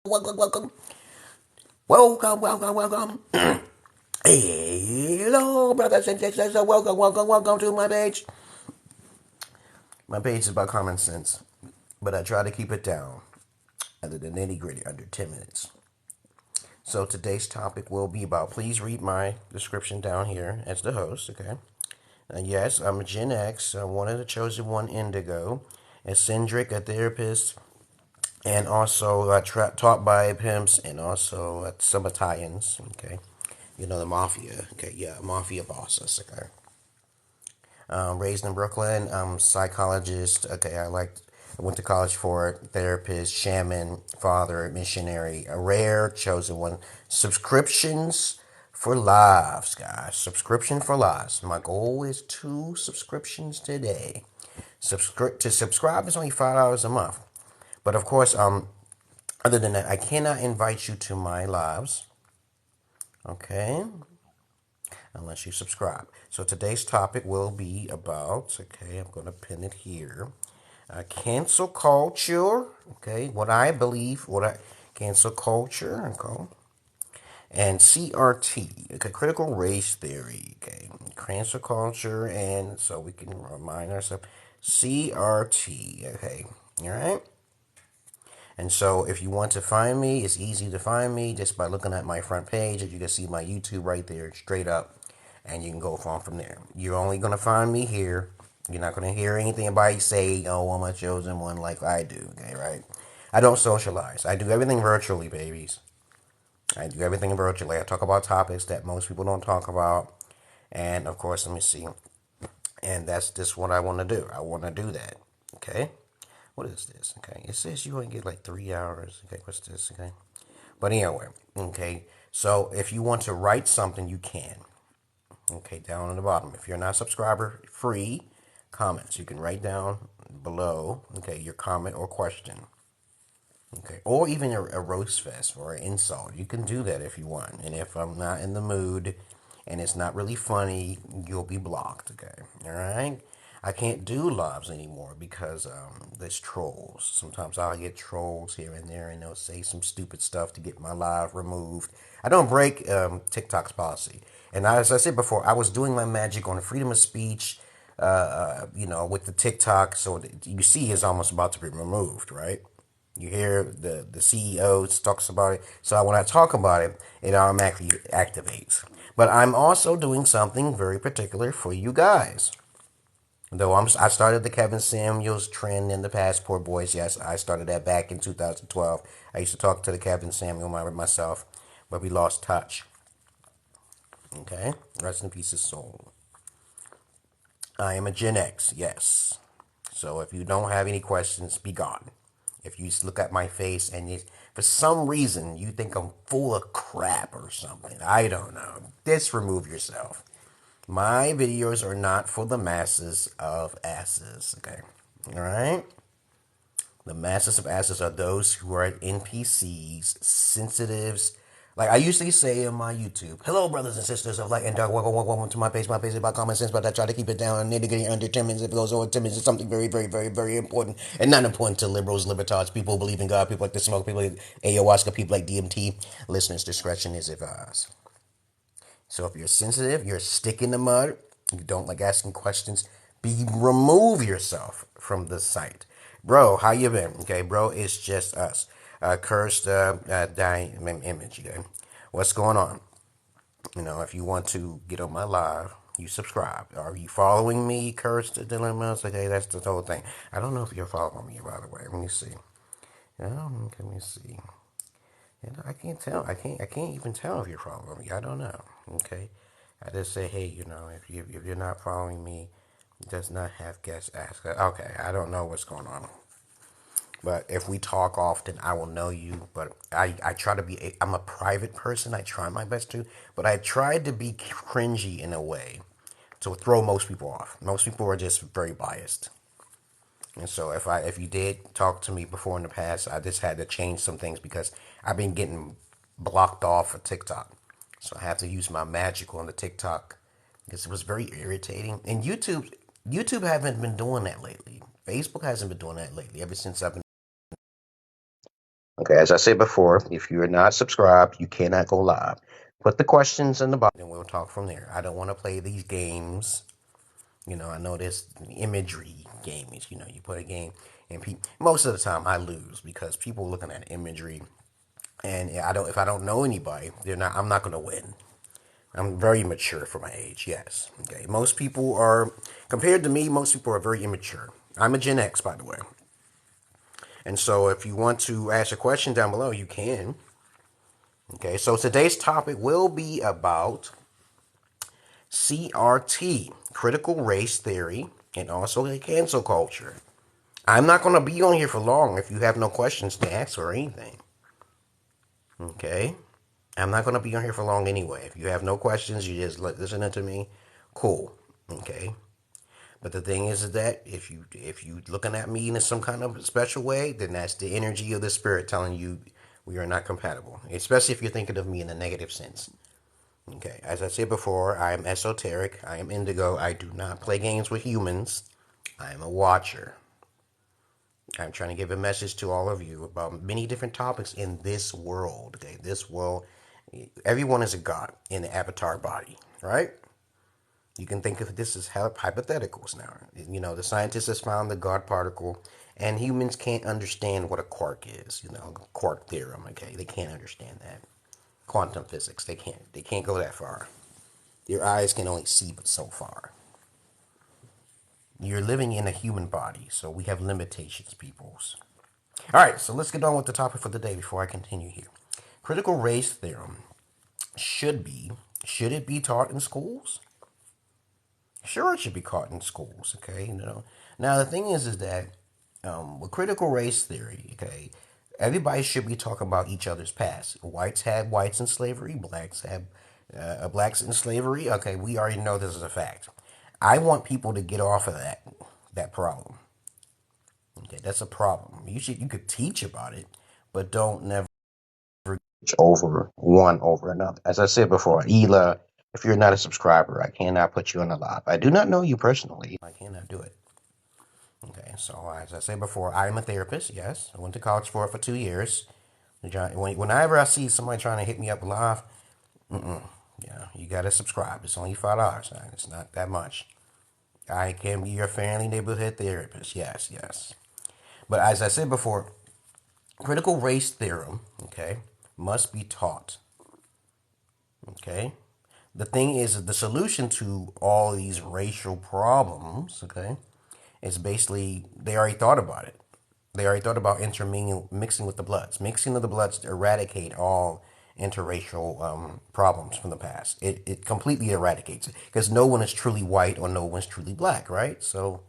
Welcome. Welcome. Hello, brothers and sisters. Welcome to my page. My page is about common sense, but I try to keep it down under the nitty gritty, under 10 minutes. So today's topic will be about, please read my description down here as the host, okay? Yes, I'm a Gen X, one of the chosen one, Indigo, Eccentric, a therapist, and also taught by Pimps and also some Italians, okay? You know, the mafia, okay? Yeah, mafia bosses, okay? Raised in Brooklyn, psychologist, okay? I went to college for therapist, shaman, father, missionary, a rare chosen one. Subscriptions for lives, guys. Subscription for lives. My goal is 2 subscriptions today. To subscribe is only $5 a month. But of course, other than that, I cannot invite you to my lives, okay, unless you subscribe. So today's topic will be about, okay, I'm going to pin it here, cancel culture, okay, cancel culture, okay, and CRT, okay, critical race theory, okay, cancel culture, and so we can remind ourselves, CRT, okay, all right. And so if you want to find me, it's easy to find me just by looking at my front page. You can see my YouTube right there straight up, and you can go from there. You're only going to find me here. You're not going to hear anything anybody say, oh, I'm a chosen one like I do, okay, right? I don't socialize. I do everything virtually, babies. I do everything virtually. I talk about topics that most people don't talk about. And, of course, let me see. And that's just what I want to do. I want to do that, okay? What is this? Okay, it says you only get like 3 hours. Okay, what's this? Okay, but anyway, okay. So if you want to write something, you can. Okay, down on the bottom. If you're not a subscriber, free comments. You can write down below. Okay, your comment or question. Okay, or even a roast fest or an insult. You can do that if you want. And if I'm not in the mood and it's not really funny, you'll be blocked. Okay, all right. I can't do lives anymore because there's trolls. Sometimes I'll get trolls here and there, and they'll say some stupid stuff to get my live removed. I don't break TikTok's policy, and as I said before, I was doing my magic on freedom of speech, with the TikTok. So you see, it's almost about to be removed, right? You hear the CEO talks about it. So when I talk about it, it automatically activates. But I'm also doing something very particular for you guys. Though I started the Kevin Samuels trend in the Passport Boys. Yes, I started that back in 2012. I used to talk to the Kevin Samuel myself, but we lost touch. Okay? Rest in peace, his soul. I am a Gen X, yes. So if you don't have any questions, be gone. If you just look at my face and for some reason you think I'm full of crap or something, I don't know, just remove yourself. My videos are not for the masses of asses, okay? All right? The masses of asses are those who are NPCs, sensitives. Like I usually say on my YouTube, hello, brothers and sisters of light and dark. Welcome to my page. My page is about common sense, but I try to keep it down. Nitty-gritty under 10 minutes. If it goes over 10 minutes, it's something very, very, very, very important. And not important to liberals, libertards, people who believe in God, people like the smoke, people like ayahuasca, people like DMT. Listeners' discretion is advised. So if you're sensitive, you're a stick in the mud, you don't like asking questions, remove yourself from the site. Bro, how you been? Okay, bro, it's just us. Cursed dying image, okay? What's going on? If you want to get on my live, you subscribe. Are you following me, Cursed Dilemmas? Okay, that's the whole thing. I don't know if you're following me, by the way. Let me see. Let me see. I can't tell. I can't even tell if you're following me. I don't know. Okay. I just say, hey, if you're not following me, it does not have guest ask. Okay. I don't know what's going on. But if we talk often, I will know you. But I try to be. I'm a private person. I try my best to. But I tried to be cringy in a way to throw most people off. Most people are just very biased. And so if you did talk to me before in the past, I just had to change some things because I've been getting blocked off of TikTok. So I have to use my magic on the TikTok because it was very irritating. And YouTube haven't been doing that lately. Facebook hasn't been doing that lately ever since I've been Okay, as I said before, if you're not subscribed, you cannot go live. Put the questions in the box and we'll talk from there. I don't want to play these games. I know this imagery games. You put a game and most of the time I lose because people are looking at imagery and if I don't know anybody, I'm not going to win. I'm very mature for my age, yes. Okay. Most people are, compared to me, most people are very immature. I'm a Gen X, by the way. And so if you want to ask a question down below, you can. Okay, so today's topic will be about CRT, critical race theory, and also the cancel culture. I'm not going to be on here for long if you have no questions to ask or anything. Okay? I'm not going to be on here for long anyway. If you have no questions, you just listening to me, cool. Okay? But the thing is that if you looking at me in some kind of special way, then that's the energy of the spirit telling you we are not compatible. Especially if you're thinking of me in a negative sense. Okay, as I said before, I am esoteric. I am indigo. I do not play games with humans. I am a watcher. I'm trying to give a message to all of you about many different topics in this world. Okay, this world, everyone is a god in the avatar body, right? You can think of this as hypotheticals now. The scientists has found the God particle, and humans can't understand what a quark is. Quark theorem. Okay, they can't understand that. Quantum physics. They can't. They can't go that far. Your eyes can only see but so far. You're living in a human body, so we have limitations, peoples. All right, so let's get on with the topic for the day before I continue here. Critical race theorem should it be taught in schools? Sure, it should be taught in schools. Okay, Now the thing is that with critical race theory, okay, everybody should be talking about each other's past. Whites had whites in slavery. Blacks had blacks in slavery. Okay, we already know this is a fact. I want people to get off of that problem. Okay, that's a problem. You could teach about it, but don't never over one over another. As I said before, Ela, if you're not a subscriber, I cannot put you on the live. I do not know you personally. I cannot do it. Okay, so as I said before, I am a therapist. Yes, I went to college for it for 2 years. Whenever I see somebody trying to hit me up live, yeah, you gotta subscribe. It's only $5. It's not that much. I can be your friendly neighborhood therapist. Yes, yes. But as I said before, critical race theorem, okay, must be taught. Okay? The thing is the solution to all these racial problems, okay, is basically they already thought about it. They already thought about mixing with the bloods. Mixing of the bloods to eradicate all interracial problems from the past. It completely eradicates it because no one is truly white or no one's truly black, right? So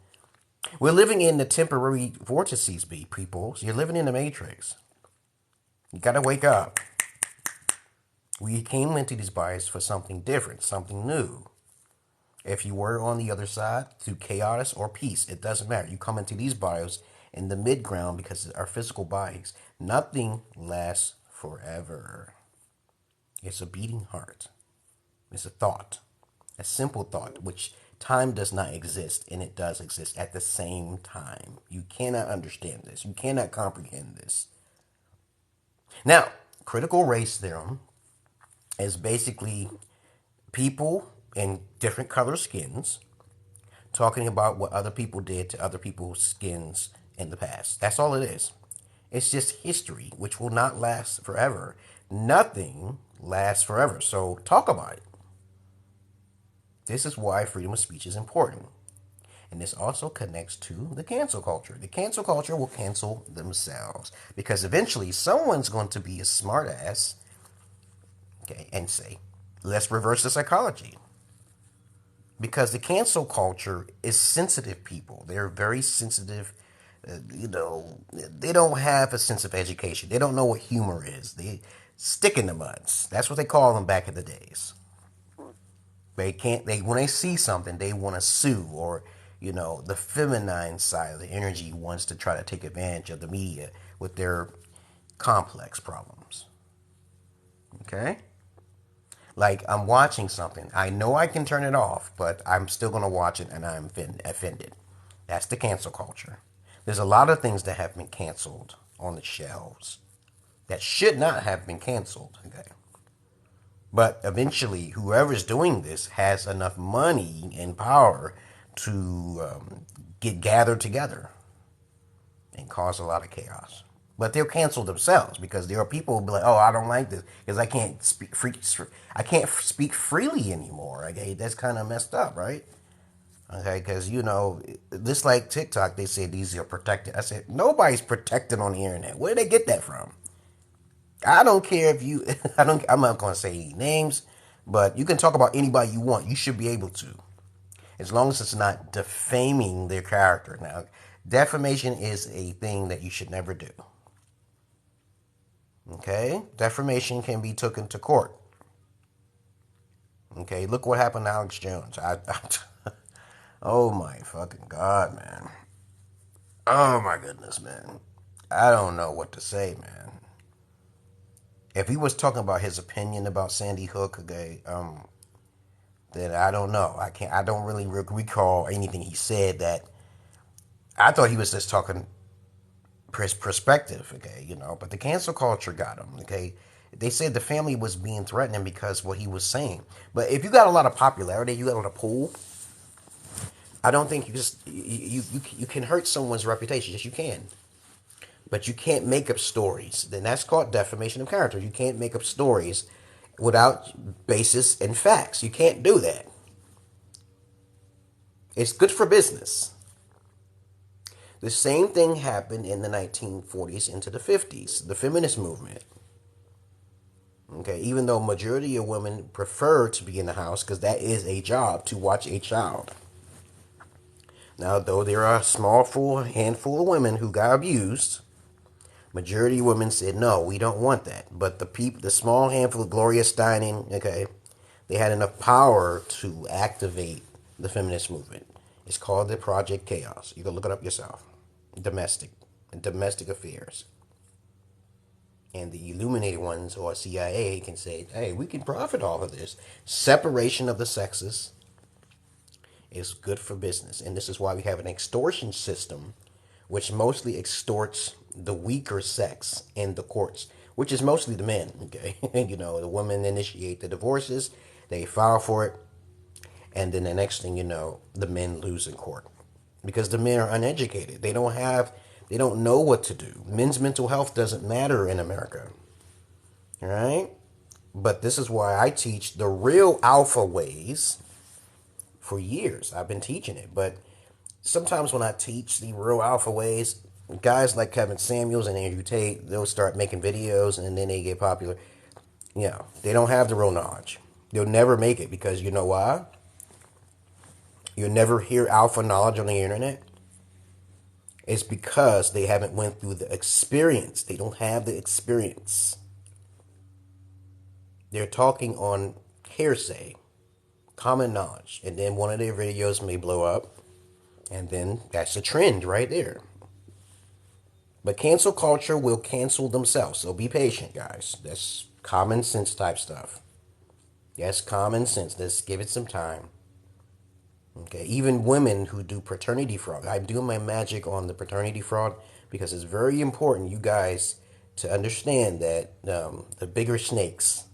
we're living in the temporary vortices, people. So you're living in the matrix. You gotta wake up. We came into these bodies for something different, something new. If you were on the other side through chaos or peace, it doesn't matter. You come into these bios in the mid ground because our physical bodies. Nothing lasts forever. It's a beating heart. It's a thought, a simple thought, which time does not exist and it does exist at the same time. You cannot understand this. You cannot comprehend this. Now, critical race theorem is basically people in different color skins talking about what other people did to other people's skins in the past. That's all it is. It's just history, which will not last forever. Nothing lasts forever. So talk about it. This is why freedom of speech is important. And this also connects to the cancel culture. The cancel culture will cancel themselves because eventually someone's going to be a smartass, okay, and say, let's reverse the psychology. Because the cancel culture is sensitive people. They're very sensitive. They don't have a sense of education. They don't know what humor is. They stick in the muds. That's what they call them back in the days. They can't. When they see something, they want to sue, or the feminine side of the energy wants to try to take advantage of the media with their complex problems. Okay. Like I'm watching something. I know I can turn it off, but I'm still going to watch it and I'm offended. That's the cancel culture. There's a lot of things that have been canceled on the shelves. that should not have been canceled. Okay. But eventually, whoever's doing this has enough money and power to get gathered together and cause a lot of chaos. But they'll cancel themselves because there are people who be like, "Oh, I don't like this because I can't speak I can't speak freely anymore." Okay, that's kind of messed up, right? Okay, because just like TikTok, they say these are protected. I said nobody's protected on the internet. Where did they get that from? I don't care if you. I'm not going to say any names, but you can talk about anybody you want. You should be able to, as long as it's not defaming their character. Now, defamation is a thing that you should never do. Okay, defamation can be taken to court. Okay, look what happened to Alex Jones. Oh my fucking god, man. Oh my goodness, man. I don't know what to say, man. If he was talking about his opinion about Sandy Hook, okay, then I don't know. I don't really recall anything he said that. I thought he was just talking perspective, okay, but the cancel culture got him, okay. They said the family was being threatened because what he was saying. But if you got a lot of popularity, you got a lot of pull, I don't think you can hurt someone's reputation. Yes, you can. But you can't make up stories. Then that's called defamation of character. You can't make up stories without basis and facts. You can't do that. It's good for business. The same thing happened in the 1940s into the 50s, the feminist movement. Okay, even though majority of women prefer to be in the house because that is a job to watch a child. Now, though there are a handful of women who got abused, majority of women said, no, we don't want that. But the small handful of Gloria Steining, okay, they had enough power to activate the feminist movement. It's called the Project Chaos. You can look it up yourself. Domestic affairs. And the illuminated ones or CIA can say, hey, we can profit off of this. Separation of the sexes is good for business. And this is why we have an extortion system, which mostly extorts the weaker sex in the courts, which is mostly the men, okay? The women initiate the divorces, they file for it, and then the next thing you know, the men lose in court. Because the men are uneducated. They don't know what to do. Men's mental health doesn't matter in America. All right? But this is why I teach the real alpha ways for years. I've been teaching it. But sometimes when I teach the real alpha ways, guys like Kevin Samuels and Andrew Tate, they'll start making videos and then they get popular. They don't have the real knowledge. They'll never make it because you know why? You'll never hear alpha knowledge on the internet. It's because they haven't went through the experience. They don't have the experience. They're talking on hearsay, common knowledge, and then one of their videos may blow up, and then that's a trend right there. But cancel culture will cancel themselves, so be patient, guys. That's common sense type stuff. Yes, common sense. Let's give it some time. Okay, even women who do paternity fraud. I'm doing my magic on the paternity fraud because it's very important, you guys, to understand that the bigger snakes,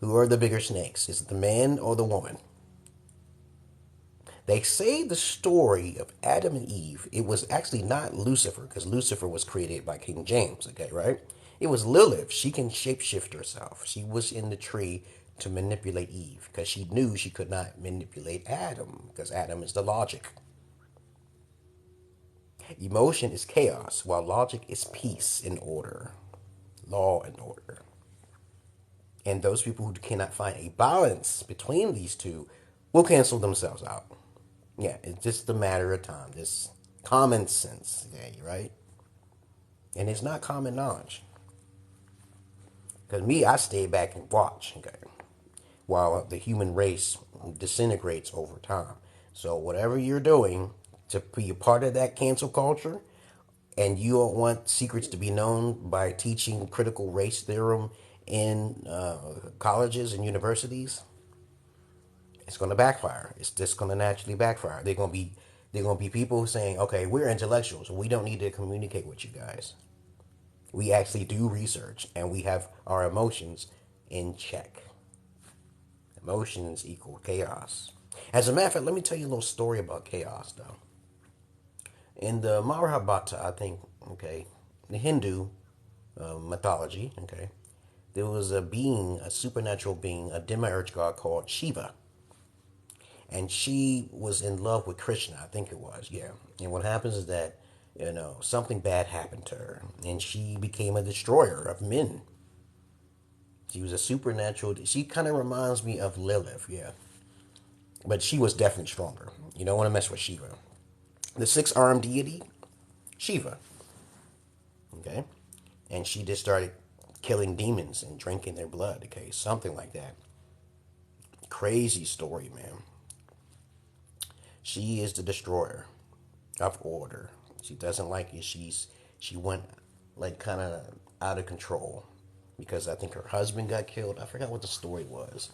who are the bigger snakes? Is it the man or the woman? They say the story of Adam and Eve, it was actually not Lucifer, because Lucifer was created by King James, okay, right? It was Lilith. She can shapeshift herself. She was in the tree to manipulate Eve because she knew she could not manipulate Adam because Adam is the logic. Emotion is chaos while logic is peace and order, law and order. And those people who cannot find a balance between these two will cancel themselves out. Yeah, it's just a matter of time. This common sense, okay, right? And it's not common knowledge. Because I stay back and watch, okay, while the human race disintegrates over time. So whatever you're doing to be a part of that cancel culture, and you don't want secrets to be known by teaching critical race theorem in colleges and universities, it's going to backfire. It's just going to naturally backfire. They're going to be people saying, okay, we're intellectuals. We don't need to communicate with you guys. We actually do research and we have our emotions in check. Emotions equal chaos. As a matter of fact, let me tell you a little story about chaos, though. In the Mahabharata, I think, okay, the Hindu mythology, okay, there was a being, a supernatural being, a demiurge god called Shiva. And she was in love with Krishna, I think it was, yeah. And what happens is that, something bad happened to her, and she became a destroyer of men. She was a supernatural. She kind of reminds me of Lilith, yeah. But she was definitely stronger. You don't want to mess with Shiva. The six-armed deity, Shiva. Okay? And she just started killing demons and drinking their blood, okay? Something like that. Crazy story, man. She is the destroyer of order. She doesn't like it. She went like kind of out of control because I think her husband got killed. I forgot what the story was.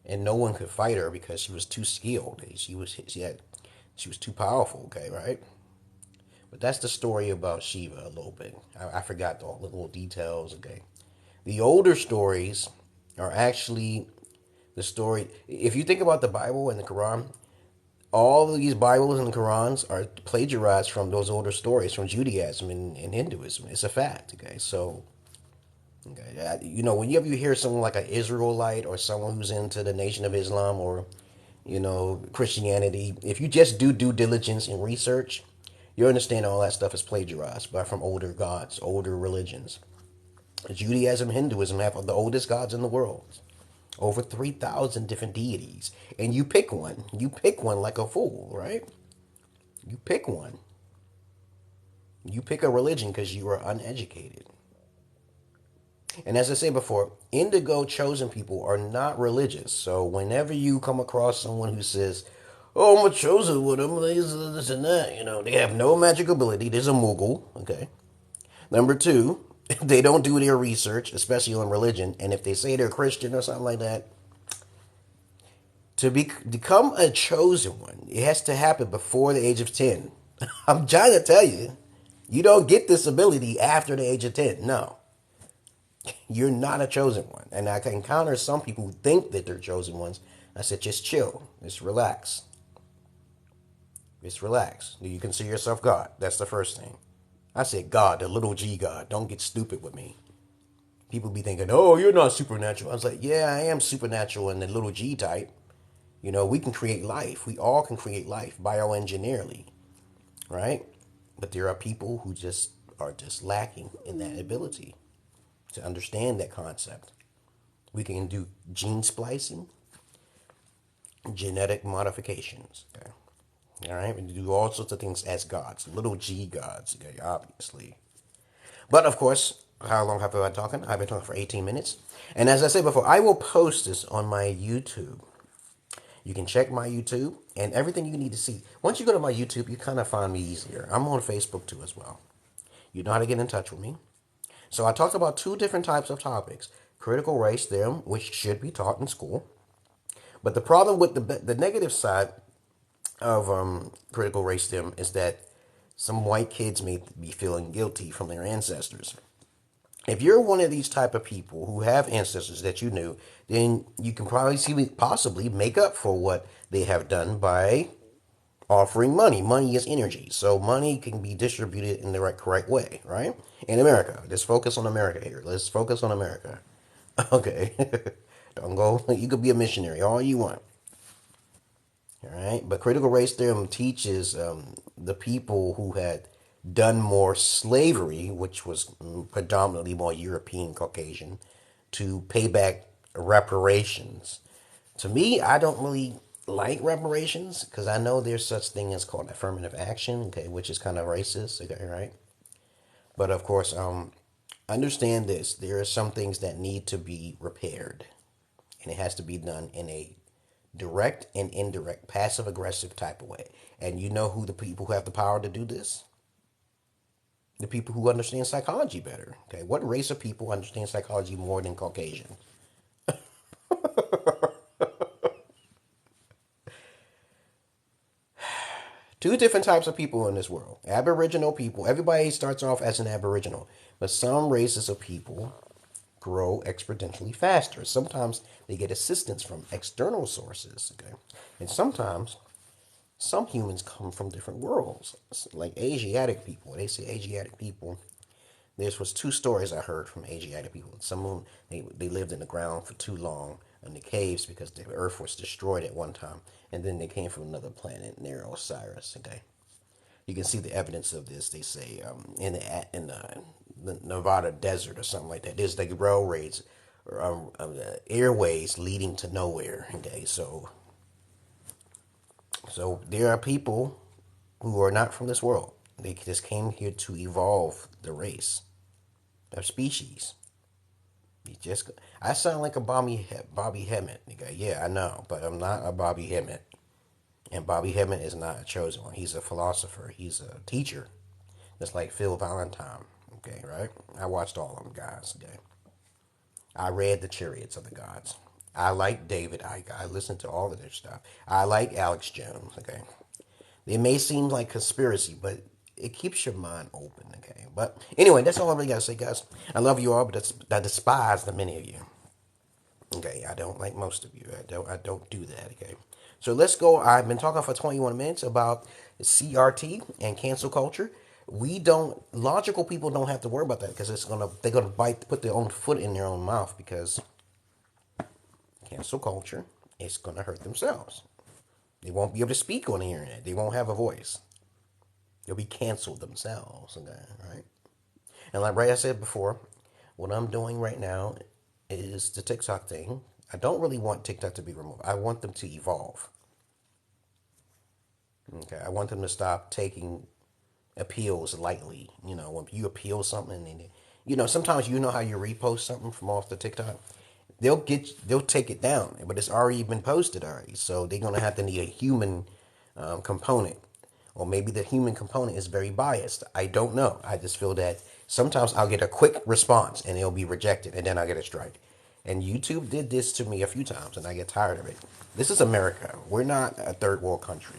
And no one could fight her because she was too skilled. She was too powerful, okay, right? But that's the story about Shiva a little bit. I forgot all the little details, okay? The older stories are actually the story. If you think about the Bible and the Quran, all of these Bibles and the Qurans are plagiarized from those older stories from Judaism and Hinduism. It's a fact, okay? So, okay, whenever you hear someone like an Israelite or someone who's into the Nation of Islam or, Christianity, if you just do due diligence and research, you understand all that stuff is plagiarized by from older gods, older religions. Judaism, Hinduism have the oldest gods in the world. Over 3,000 different deities. And you pick one. You pick one like a fool, right? You pick one. You pick a religion because you are uneducated. And as I said before, indigo chosen people are not religious. So whenever you come across someone who says, oh, I'm a chosen with them, this and that, they have no magic ability. There's a Mughal, okay? Number two, they don't do their research, especially on religion. And if they say they're Christian or something like that, to become a chosen one, it has to happen before the age of 10. I'm trying to tell you, you don't get this ability after the age of 10. No. You're not a chosen one. And I can encounter some people who think that they're chosen ones. I said, just chill. Just relax. Just relax. Do you consider yourself God? That's the first thing. I said God, the little G God. Don't get stupid with me. People be thinking, oh, you're not supernatural. I was like, yeah, I am supernatural in the little G type. We can create life. We all can create life bioengineerly, right? But there are people who just are just lacking in that ability to understand that concept. We can do gene splicing, genetic modifications, okay? All right, we do all sorts of things as gods, little G gods, okay, obviously. But of course, how long have I been talking? I've been talking for 18 minutes. And as I said before, I will post this on my YouTube. You can check my YouTube and everything you need to see. Once you go to my YouTube, you kind of find me easier. I'm on Facebook too as well. You know how to get in touch with me. So I talked about two different types of topics. Critical race theorem, which should be taught in school. But the problem with the negative side of critical race theorem is that some white kids may be feeling guilty from their ancestors. If you're one of these type of people who have ancestors that you knew, then you can possibly make up for what they have done by offering money. Money is energy, so money can be distributed in the correct way, right? In America, let's focus on America here. Let's focus on America. Okay, don't go. You could be a missionary all you want. All right, but critical race theorem teaches the people who had done more slavery, which was predominantly more European Caucasian, to pay back reparations. To me, I don't really like reparations because I know there's such thing as called affirmative action, okay, which is kind of racist, okay, right? But of course, understand this: there are some things that need to be repaired, and it has to be done in a direct and indirect, passive aggressive type of way. And you know who the people who have the power to do this? The people who understand psychology better. Okay, what race of people understand psychology more than Caucasian? Two different types of people in this world. Aboriginal people. Everybody starts off as an aboriginal. But some races of people grow exponentially faster. Sometimes they get assistance from external sources. Okay? And sometimes some humans come from different worlds. Like Asiatic people. They say Asiatic people. There was two stories I heard from Asiatic people. Some of them, they lived in the ground for too long in the caves because the earth was destroyed at one time. And then they came from another planet near Osiris. Okay? You can see the evidence of this. They say in the Nevada desert or something like that. There's like railways, or airways leading to nowhere. Okay, so there are people who are not from this world. They just came here to evolve the race, their species. I sound like a Bobby Hemmett. Okay, yeah, I know, but I'm not a Bobby Hemmett. And Bobby Hemmett is not a chosen one. He's a philosopher. He's a teacher. Just like Phil Valentine. Okay, right? I watched all of them guys. Okay. I read The Chariots of the Gods. I like David Icke. I listened to all of their stuff. I like Alex Jones. Okay. It may seem like conspiracy, but it keeps your mind open. Okay. But anyway, that's all I really got to say, guys. I love you all, but I despise the many of you. Okay, I don't like most of you. I don't do that. Okay, so let's go. I've been talking for 21 minutes about CRT and cancel culture. Logical people don't have to worry about that because they're gonna put their own foot in their own mouth because cancel culture is gonna hurt themselves. They won't be able to speak on the internet. They won't have a voice. They'll be canceled themselves. Okay, right? And like I said before, what I'm doing right now is the TikTok thing. I don't really want TikTok to be removed. I want them to evolve. Okay, I want them to stop taking appeals lightly. You know, when you appeal something, and sometimes how you repost something from off the TikTok, they'll take it down, but it's already been posted already. So they're gonna have to need a human component, or maybe the human component is very biased. I don't know. I just feel that sometimes I'll get a quick response and it'll be rejected, and then I'll get a strike. And YouTube did this to me a few times, and I get tired of it. This is America. We're not a third world country.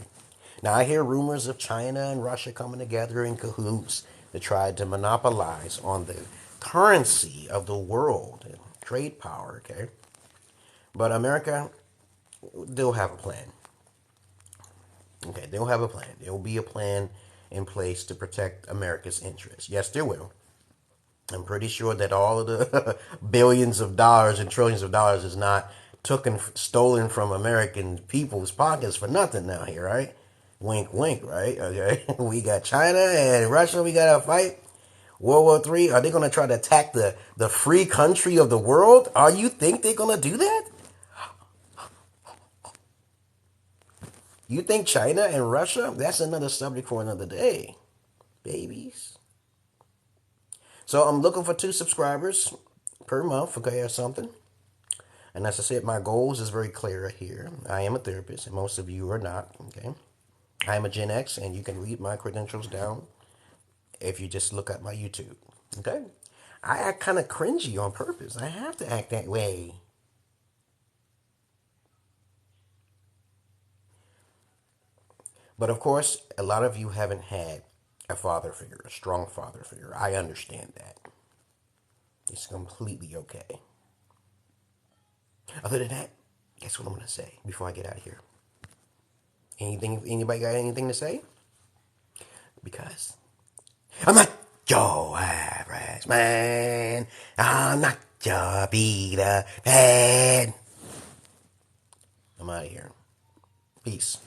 Now, I hear rumors of China and Russia coming together in cahoots to try to monopolize on the currency of the world and trade power, okay? But America, they'll have a plan. Okay, they'll have a plan. There will be a plan in place to protect America's interests. Yes, there will. I'm pretty sure that all of the billions of dollars and trillions of dollars is not stolen from American people's pockets for nothing now here, right? Wink, wink, right? Okay. We got China and Russia. We got to fight. World War III. Are they going to try to attack the free country of the world? You think they're going to do that? You think China and Russia? That's another subject for another day, babies. So I'm looking for 2 subscribers per month, okay, or something. And as I said, my goals is very clear here. I am a therapist, and most of you are not, okay? I am a Gen X, and you can read my credentials down if you just look at my YouTube, okay? I act kind of cringy on purpose. I have to act that way. But of course, a lot of you haven't had a father figure, a strong father figure. I understand that. It's completely okay. Other than that, guess what I'm going to say before I get out of here? Anybody got anything to say? Because I'm not your average man. I'm not your Peter Pan. I'm out of here. Peace.